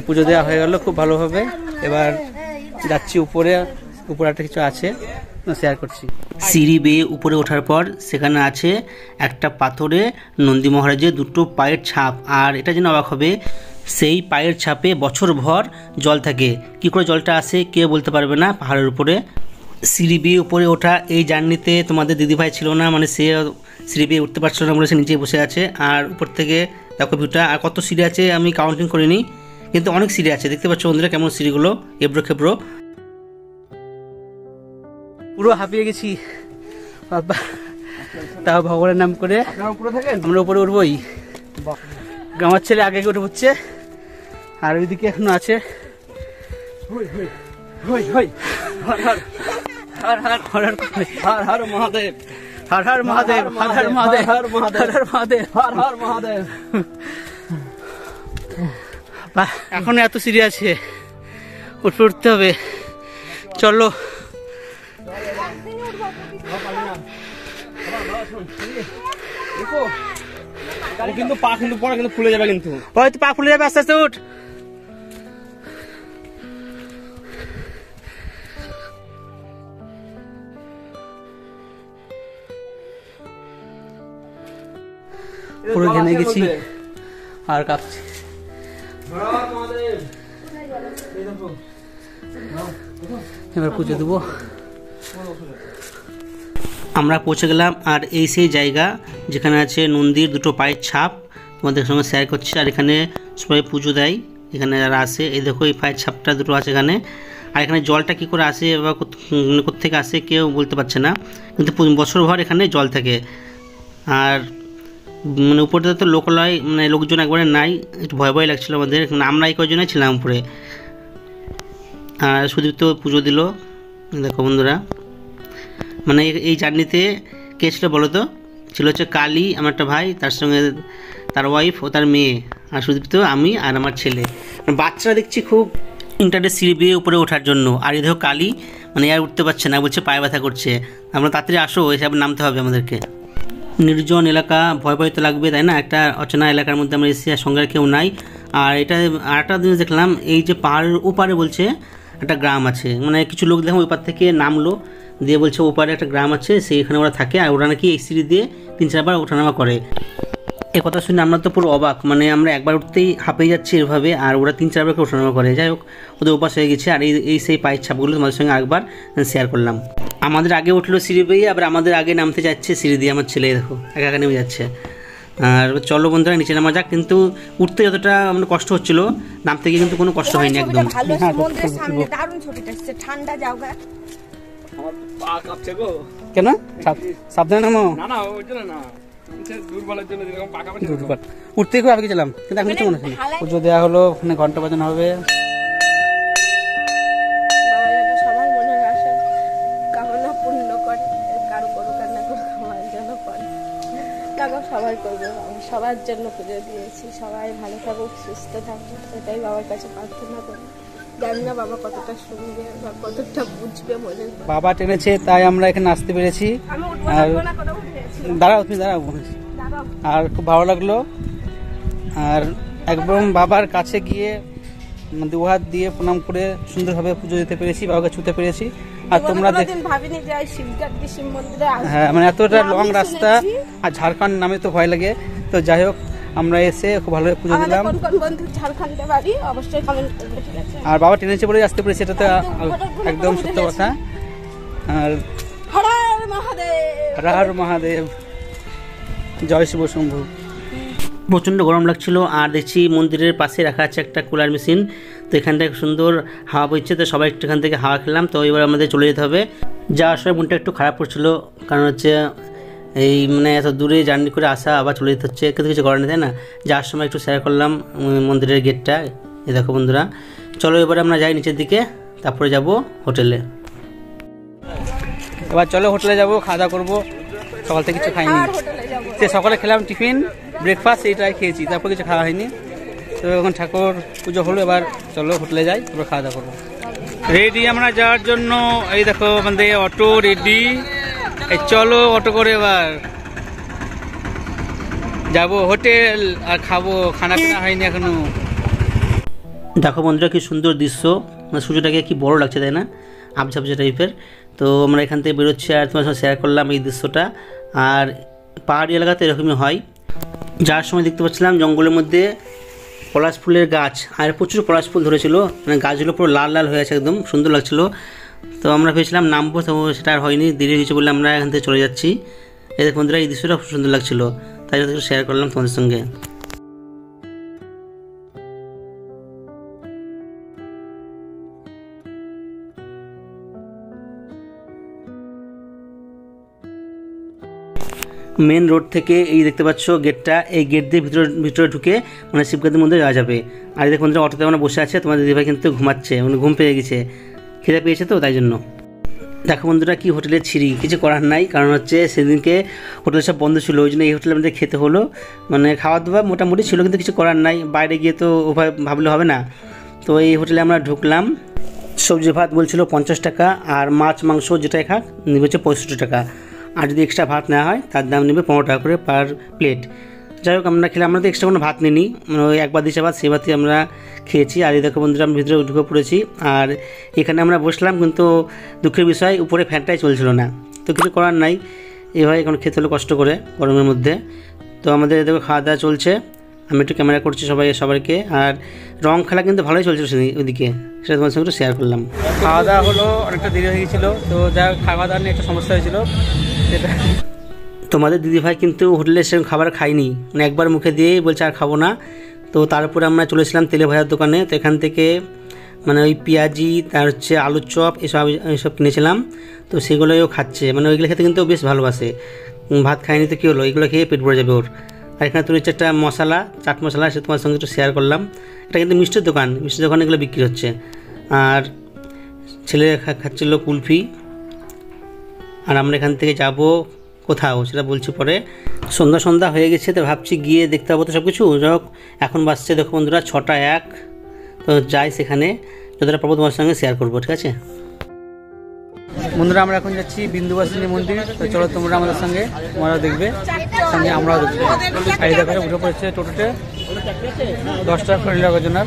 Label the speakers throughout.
Speaker 1: পুজো দেওয়া হয়ে গেল খুব ভালোভাবে। এবার যাচ্ছি উপরে, উপরে একটা কিছু আছে শেয়ার করছি। সিঁড়ি বেয়ে উপরে ওঠার পর সেখানে আছে একটা পাথরে নন্দী মহারাজের দুটো পায়ের ছাপ। আর এটা যেন অবাক হবে, সেই পায়ের ছাপে বছরভর জল থাকে। কি করে জলটা আসে কেউ বলতে পারবে না পাহাড়ের উপরে। সিঁড়ি বেয়ে উপরে ওঠা এই জার্নিতে তোমাদের দিদিভাই ছিল না, মানে সে সিঁড়ি বেয়ে উঠতে পারছিল না বলে সে নিচে বসে আছে। আর উপর থেকে দেখো ভিউটা, আর কত সিঁড়ি আছে আমি কাউন্টিং করিনি, কিন্তু অনেক সিঁড়ি আছে। দেখতে পাচ্ছ বন্ধুরা কেমন সিঁড়িগুলো, এবড়ো খেবড়ো। পুরো হাঁপিয়ে গেছি বাবা, তাও ভগবানের নাম করে আমরা উপরে উঠবই। আমার ছেলে আগে উঠে পড়ছে, আর ওইদিকে এখনো আছে। হর হর মহাদেব, হর হর মহাদেব, হর হর মহাদেব, হর হর মহাদেব, হর হর মহাদেব। এখন এত সিঁড়ি আছে, উঠতে হবে, চলো। কিন্তু পা কিন্তু পরে কিন্তু ফুলে যাবে, কিন্তু হয়তো পা ফুলে যাবে, আস্তে আস্তে উঠ। পুরো ঘেমে গেছি আর কাঁপছি। এবার পুজো দেবো। আমরা পৌঁছে গেলাম, আর এই সেই জায়গা যেখানে আছে নন্দীর দুটো পায়ের ছাপ, তোমাদের সঙ্গে শেয়ার করছি। আর এখানে সবাই পুজো দেয়, এখানে যারা আসে। এই দেখো এই পায়ের ছাপটা দুটো আছে এখানে। আর এখানে জলটা কী করে আসে বা কোত্থেকে আসে কেউ বলতে পারছে না, কিন্তু বছরভর এখানে জল থাকে। আর মানে উপরটা তো লোকালয়, মানে লোকজন একবারে নাই, একটু ভয় ভয় লাগছিলো আমাদের। আমরা এই কয়জনে ছিলাম উপরে। আর সুদীপ তো পুজো দিল, দেখো বন্ধুরা। মানে এই জার্নিতে কে ছিল বলো তো? ছিল হচ্ছে কালী, আমার একটা ভাই, তার সঙ্গে তার ওয়াইফ ও তার মেয়ে, আর সুদীপ তো আমি আর আমার ছেলে। বাচ্চারা দেখছি খুব ইন্টারেস্ট সিঁড়ি বেয়ে উপরে ওঠার জন্য। আর এই দেখো কালী, মানে আর উঠতে পারছে না, বলছে পায়ে ব্যথা করছে। আমরা তাড়াতাড়ি আসো, এসব নামতে হবে আমাদেরকে। নির্জন এলাকা, ভয় ভয় তো লাগবে, তাই না? একটা অচেনা এলাকার মধ্যে আমরা এসেছি, আর সঙ্গে কেউ নাই। আর এটা আরেকটা জিনিস দেখলাম, এই যে পাহাড়ের ওপারে বলছে একটা গ্রাম আছে। মানে কিছু লোক দেখলাম ওই পার থেকে নামলো, দিয়ে বলছে ওপারে একটা গ্রাম আছে, সেইখানে ওরা থাকে। আর ওরা নাকি এই সিঁড়ি দিয়ে 3-4 বার ওঠানামা করে। এ কথা শুনে আমরা তো পুরো অবাক, মানে আমরা একবার উঠতেই হাঁপিয়ে যাচ্ছি এভাবে, আর ওরা 3-4 বার ওঠানামা করে। যাই হোক, ওদের অভ্যাস হয়ে গেছে। আর এই সেই পায়ের ছাপগুলো তোমাদের সঙ্গে আরেকবার শেয়ার করলাম। আমাদের আগে উঠলো সিঁড়ি বেয়ে, আবার আমাদের আগে নামতে যাচ্ছে সিঁড়ি দিয়ে আমার ছেলে, দেখো একা একা নেমে যাচ্ছে। আর চলো বন্ধুরা নিচে নামা যাক। কিন্তু উঠতে যতটা মানে কষ্ট হচ্ছিল, নামতে গিয়ে কিন্তু কোনো কষ্ট হয়নি একদম।
Speaker 2: ঠান্ডা জায়গা,
Speaker 1: কেন সাবধানে নামো। উঠতে খুব আগে গেছিলাম, কিন্তু এখন কিছু মনে হচ্ছে না। পুজো দেওয়া হলো, ওখানে ঘন্টা বাজানো হবে।
Speaker 2: সবার মনের আশা কামনা পূর্ণ করে, কারো করুক আর না করুক, আমার জন্য করে, কাকা সবাই করবে। আমি সবার জন্য পুজো দিয়েছি, সবাই ভালো থাকুক, সুস্থ থাকুক, এটাই বাবার কাছে প্রার্থনা করি। জানি না বাবা কতটা শুনবে বা কতটা বুঝবে মনে।
Speaker 1: বাবা টেনেছে তাই আমরা এখানে আসতে পেরেছি। আর দাঁড়াও, তুমি দাঁড়াও। আর খুব ভালো লাগলো। আর একদম বাবার কাছে গিয়ে দু হাত দিয়ে প্রণাম করে সুন্দরভাবে পুজো দিতে পেরেছি, বাবাকে ছুতে পেরেছি। আর তোমরা
Speaker 2: ভাবিনি যে শিব মন্দিরে,
Speaker 1: হ্যাঁ মানে এতটা লং রাস্তা, আর ঝাড়খণ্ড নামে তো ভয় লাগে। তো যাই হোক, আমরা এসে খুব ভালোভাবে পুজো দিলাম। আর বাবা টেনেছে বলে আসতে পেরেছি, এটা তো একদম সত্য কথা। আর হর হর মহাদেব, জয় শিব শম্ভু। প্রচণ্ড গরম লাগছিল। আর দেখছি মন্দিরের পাশে রাখা আছে একটা কুলার মেশিন, তো এখান থেকে সুন্দর হাওয়া বইছে, তো সবাই একটু এখান থেকে হাওয়া খেলাম। তো এবার আমাদের চলে যেতে হবে। যাওয়ার সময় মনটা একটু খারাপ করছিল, কারণ হচ্ছে এই মানে এত দূরে জার্নি করে আসা, আবার চলে যেতে হচ্ছে, কিন্তু কিছু করার নেই, তাই না? যাওয়ার সময় একটু শেয়ার করলাম মন্দিরের গেটটা। এই দেখো বন্ধুরা, চলো এবারে আমরা যাই নিচের দিকে, তারপরে যাব হোটেলে। এবার চলো হোটেলে যাব, খাওয়া দাওয়া করবো। সকাল থেকে কিছু খাইনি, সে সকালে খেলাম টিফিন, ব্রেকফাস্ট, এইটাই খেয়েছি, তারপর কিছু খাওয়া হয়নি। তো এখন ঠাকুর পুজো হলো, এবার চলো হোটেলে যাই, তারপর খাওয়া দাওয়া করবো। রেডি আমরা যাওয়ার জন্য, এই দেখো আমাদের অটো রেডি। চলো অটো করে এবার যাবো হোটেল, আর খাবো, খানা পিনা হয়নি এখনো। দেখো বন্ধুরা কি সুন্দর দৃশ্য, মানে সূর্যটাকে কি বড় লাগছে তাই না, আবঝাবঝা টাইপের। তো আমরা এখান থেকে বেরোচ্ছি আর তোমার সঙ্গে শেয়ার করলাম এই দৃশ্যটা। আর পাহাড়ি এলাকাতে এরকমই হয়। যার সময় দেখতে পাচ্ছিলাম জঙ্গলের মধ্যে পলাশ ফুলের গাছ, আর প্রচুর পলাশ ফুল ধরেছিল, মানে গাছগুলো পুরো লাল লাল হয়ে আছে, একদম সুন্দর লাগছিল। তো আমরা ভেবেছিলাম নামবো, তো সেটা আর হয়নি, দেরি হয়ে গেছে বলে আমরা এখান থেকে চলে যাচ্ছি। এই বন্ধুরা এই দৃশ্যটা খুব সুন্দর লাগছিল, তাই জন্য শেয়ার করলাম তোমাদের সঙ্গে। মেন রোড থেকে এই দেখতে পাচ্ছ গেটটা, এই গেট দিয়ে ভিতরে ঢুকে মানে শিবগাদের মধ্যে যাওয়া যাবে। আর দেখুন বন্ধুরা অটোতে আমরা বসে আছে, তোমাদের দিদিভাই কিন্তু ঘুমাচ্ছে, মানে ঘুম পেয়ে গেছে, খিদে পেয়েছে তো তাই জন্য। দেখো বন্ধুরা কি হোটেলের ছিঁড়ি, কিছু করার নাই, কারণ হচ্ছে সেদিনকে হোটেল সব বন্ধ ছিল, ওই জন্য এই হোটেলে আমাদের খেতে হলো। মানে খাওয়া দাওয়া মোটামুটি ছিল, কিন্তু কিছু করার নাই, বাইরে গিয়ে তো ওভাবে ভাবলে হবে না। তো এই হোটেলে আমরা ঢুকলাম। সবজি ভাত বলছিল 50 টাকা, আর মাছ মাংস যেটাই খাক নেবে হচ্ছে 65 টাকা। আর যদি এক্সট্রা ভাত নেওয়া হয় তার দাম নেবে 15 টাকা করে পার প্লেট। যাই হোক আমরা খেলে, আমরা তো এক্সট্রা কোনো ভাত নিই, মানে ওই একবার দিশা ভাত সেই ভাতই আমরা খেয়েছি। আর এই দেখো বন্ধুরা আমি ভিতরে ঢুকে পড়েছি, আর এখানে আমরা বসলাম, কিন্তু দুঃখের বিষয় উপরে ফ্যানটাই চলছিল না, তো কিছু করার নাই, এভাবে এখন খেতে হলো কষ্ট করে গরমের মধ্যে। তো আমাদের দেখো খাওয়া দাওয়া চলছে, আমি একটু ক্যামেরা করছি সবাইকে। আর রং খেলা কিন্তু ভালোই চলছিল ওইদিকে, সেটা তোমার সঙ্গে একটু শেয়ার করলাম। খাওয়া দাওয়া হলো, অনেকটা দেরি হয়ে গেছিলো, তো যা খাওয়া দাওয়া নিয়ে একটা সমস্যা হয়েছিল সেটা। তোমাদের দিদিভাই কিন্তু হোটেলে সেরকম খাবার খাইনি, মানে একবার মুখে দিয়েই বলছে আর খাবো না। তো তারপরে আমরা চলেছিলাম তেলে ভাজার দোকানে, তো এখান থেকে মানে ওই পেঁয়াজি, তার হচ্ছে আলুর চপ এসব কিনেছিলাম। তো সেগুলোও খাচ্ছে, মানে ওইগুলো খেতে কিন্তু বেশ ভালোবাসে। ভাত খায়নি তো কী হলো, এগুলো খেয়ে পেট ভরে যাবে ওর। আর এখানে তোর হচ্ছে একটা মশলা, চাট মশলা, সে তোমার সঙ্গে একটু শেয়ার করলাম। এটা কিন্তু মিষ্টির দোকানে এগুলো বিক্রি হচ্ছে। আর ছেলে খাচ্ছিল কুলফি। আর আমরা এখান থেকে যাব কোথাও, সেটা বলছি পরে। সন্ধ্যা হয়ে গেছে, তো ভাবছি গিয়ে দেখতে পাবো তো সব কিছু। যাই এখন বাসছে দেখো বন্ধুরা 6টা 1, তো যাই সেখানে, যতটা পাবো তোমার সঙ্গে শেয়ার করবো, ঠিক আছে বন্ধুরা। আমরা এখন যাচ্ছি বিন্দুবাসিনী মন্দির, তো চলো তোমরা আমাদের সঙ্গে, তোমরাও দেখবে সঙ্গে আমরাও দেখবো। আর এই দেখো উঠে পড়েছে টোটোতে 10 টাকা করে লাগার জন্য।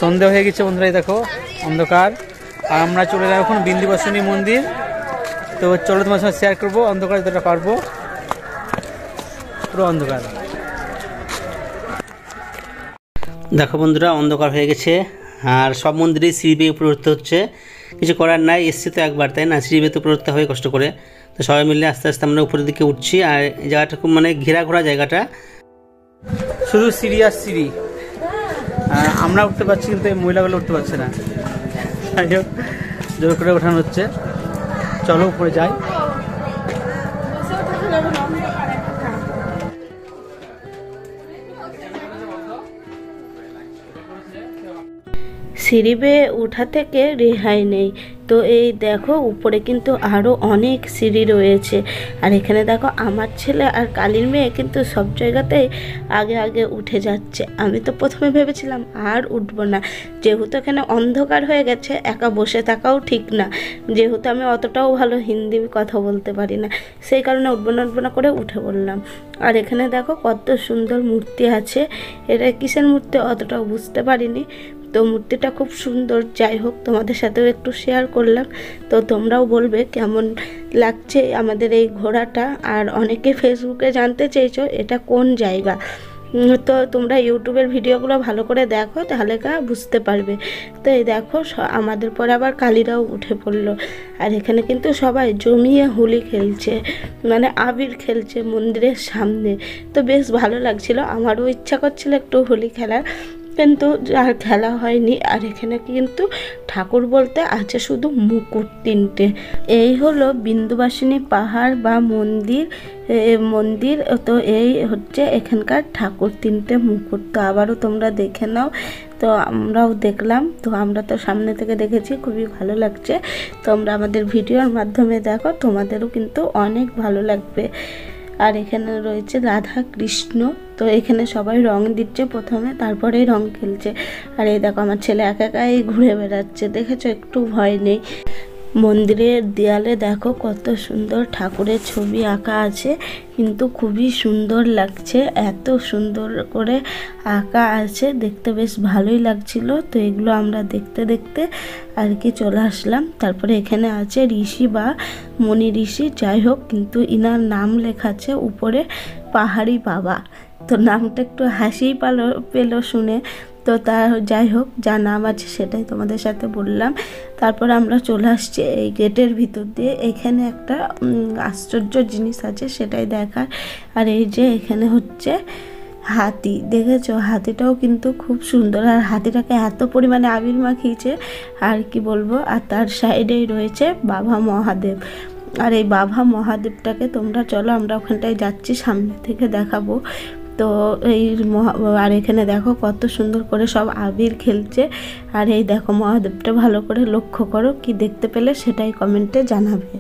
Speaker 1: সন্ধ্যা হয়ে গেছে বন্ধুরা, এই দেখো অন্ধকার, আর আমরা চলে যাবো এখন বিন্দুবাসিনী মন্দির। তো চলো তোমার সঙ্গে শেয়ার করবো, অন্ধকার যতটা পারবো, পুরো অন্ধকার। দেখো বন্ধুরা অন্ধকার হয়ে গেছে, আর সব মন্দিরেই সিঁড়ি বেয়ে উপরে উঠতে হচ্ছে, কিছু করার নাই, এসছি তো একবার তাই না, সিঁড়ি বেয়ে উপরে উঠতে হয় কষ্ট করে। তো সবাই মিলে আস্তে আস্তে আমরা উপরের দিকে উঠছি। আর জায়গাটা খুব মানে ঘোরা জায়গাটা, শুধু সিঁড়ি আর সিঁড়ি। আমরা উঠতে পারছি, কিন্তু এই মহিলাগুলো উঠতে পারছে না, জোর করে ওঠানো হচ্ছে। চলো উপরে যাই।
Speaker 2: সিঁড়ি বেয়ে ওঠা থেকে রেহাই নেই। তো এই দেখো উপরে কিন্তু আরও অনেক সিঁড়ি রয়েছে। আর এখানে দেখো আমার ছেলে আর কালির মেয়ে কিন্তু সব জায়গাতেই আগে উঠে যাচ্ছে। আমি তো প্রথমে ভেবেছিলাম আর উঠবো না, যেহেতু এখানে অন্ধকার হয়ে গেছে, একা বসে থাকাও ঠিক না, যেহেতু আমি অতটাও ভালো হিন্দি কথা বলতে পারি না, সেই কারণে উঠবো না করে উঠে পড়লাম। আর এখানে দেখো কত সুন্দর মূর্তি আছে, এটা কিসের মূর্তি অতটাও বুঝতে পারিনি, তো মূর্তিটা খুব সুন্দর। যাই হোক তোমাদের সাথেও একটু শেয়ার করলাম, তো তোমরাও বলবে কেমন লাগছে আমাদের এই ঘোরাটা। আর অনেকে ফেসবুকে জানতে চেয়েছো এটা কোন জায়গা, তো তোমরা ইউটিউবের ভিডিওগুলো ভালো করে দেখো, তাহলে বুঝতে পারবে। তো এই দেখো আমাদের পরে আবার কালীরাও উঠে পড়লো। আর এখানে কিন্তু সবাই জমিয়ে হোলি খেলছে, মানে আবির খেলছে মন্দিরের সামনে। তো বেশ ভালো লাগছিল, আমারও ইচ্ছা করছিল একটু হোলি খেলার, কিন্তু আর খেলা হয়নি। আর এখানে কিন্তু ঠাকুর বলতে আছে শুধু মুকুট 3টে। এই হলো বিন্দুবাসিনী পাহাড় বা মন্দির। তো এই হচ্ছে এখানকার ঠাকুর, 3টে মুকুট। তো আবারও তোমরা দেখে নাও। তো আমরাও দেখলাম, তো আমরা তো সামনে থেকে দেখেছি, খুবই ভালো লাগছে। তোমরা আমাদের ভিডিওর মাধ্যমে দেখো, তোমাদেরও কিন্তু অনেক ভালো লাগবে। আর এখানে রয়েছে রাধা কৃষ্ণ, তো এখানে সবাই রং দিচ্ছে প্রথমে, তারপরেই রং খেলছে। আর এই দেখো আমার ছেলে একাই ঘুরে বেড়াচ্ছে, দেখেছো একটু ভয় নেই। মন্দিরের দেয়ালে দেখো কত সুন্দর ঠাকুরের ছবি আঁকা আছে, কিন্তু খুবই সুন্দর লাগছে, এত সুন্দর করে আঁকা আছে, দেখতে বেশ ভালোই লাগছিল। তো এগুলো আমরা দেখতে দেখতে আর কি চলে আসলাম। তারপরে এখানে আছে ঋষি বা মণি ঋষি, যাই হোক, কিন্তু ইনার নাম লেখা আছে উপরে পাহাড়ি বাবা। তো নামটা একটু হাসিই পেলো শুনে। তো তা যাই হোক, যা নাম আছে সেটাই তোমাদের সাথে বললাম। তারপর আমরা চলে আসছি এই গেটের ভিতর দিয়ে। এখানে একটা আশ্চর্য জিনিস আছে, সেটাই দেখার। আর এই যে এখানে হচ্ছে হাতি, দেখেছো? হাতিটাও কিন্তু খুব সুন্দর, আর হাতিটাকে এত পরিমাণে আবির মাখিয়েছে আর কি বলবো। আর তার সাইডেই রয়েছে বাবা মহাদেব। আর এই বাবা মহাদেবটাকে তোমরা চলো, আমরা ওখানটায় যাচ্ছি, সামনে থেকে দেখাবো। তো এই আর এখানে দেখো কত সুন্দর করে সব আবির খেলছে। আর এই দেখো মহাদেবটা ভালো করে লক্ষ্য করো, কি দেখতে পেলে সেটাই কমেন্টে জানাবে।